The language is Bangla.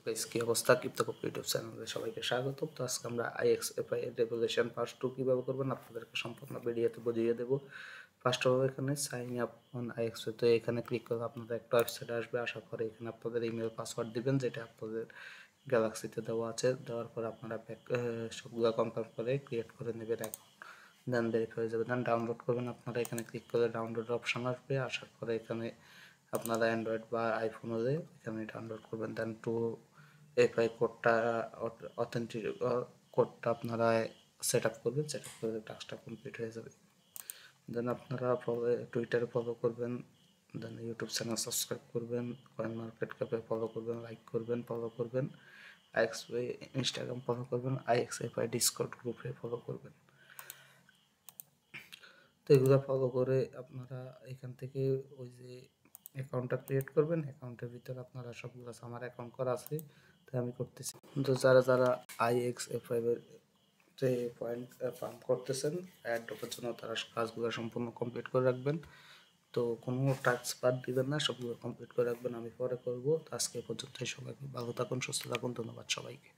গাইস কি অবস্থা? ক্রিপ্টোকপি ইউটিউব চ্যানেলে সবাইকে স্বাগত। তো আজকে আমরা IXFI এর রেগুলেশন পার্ট 2 কিভাবে করবেন আপনাদেরকে সম্পূর্ণ ভিডিওতে বুঝিয়ে দেব। ফার্স্ট অফ অল এখানে সাইন আপ অন IXFI, তো এখানে ক্লিক করে আপনাদের একটা ওয়েবসাইট আসবে। আসার পরে এখানে আপনাদের ইমেল পাসওয়ার্ড দিবেন, যেটা আপনাদের গ্যালাক্সিতে দেওয়া আছে। দেওয়ার পর আপনারা সবগুলো কনফার্ম করে ক্রিয়েট করে নেবেন অ্যাকাউন্ট, দেন ভেরিফাই হয়ে যাবে। দেন ডাউনলোড করবেন, আপনারা এখানে ক্লিক করে ডাউনলোড অপশন আসবে। আসার পরে এখানে আপনারা অ্যান্ড্রয়েড বা আইফোন হলে এখানে ডাউনলোড করবেন। দেন টু এফআই কোডটা অথেন্টিক কোডটা আপনারা সেট আপ করবেন। সেট আপ করে টাস্কটা কমপ্লিট হয়ে যাবে। দেন আপনারা টুইটারে ফলো করবেন, দেন ইউটিউব চ্যানেল সাবস্ক্রাইব করবেন, কয়েন মার্কেট ক্যাপে ফলো করবেন, লাইক করবেন, ফলো করবেন, IXFI ইনস্টাগ্রাম ফলো করবেন, IXFI ডিসকর্ড গ্রুপে ফলো করবেন। তো এগুলো ফলো করে আপনারা এখান থেকে ওই যে অ্যাকাউন্টটা ক্রিয়েট করবেন। অ্যাকাউন্টের ভিতরে আপনারা সবগুলো আমার অ্যাকাউন্ট করা আছে, তাই আমি করতেছি। তো যারা IXFI এর যে পয়েন্ট ফার্ম করতেছেন অ্যাড ঢোকার জন্য, তারা কাজগুলো সম্পূর্ণ কমপ্লিট করে রাখবেন। তো কোনো টাস্ক বাদ দিবেন না, সবগুলো কমপ্লিট করে রাখবেন। আমি পরে করবো। তো আজকে পর্যন্ত সবাইকে ভালো থাকুন, সুস্থ থাকুন। ধন্যবাদ সবাইকে।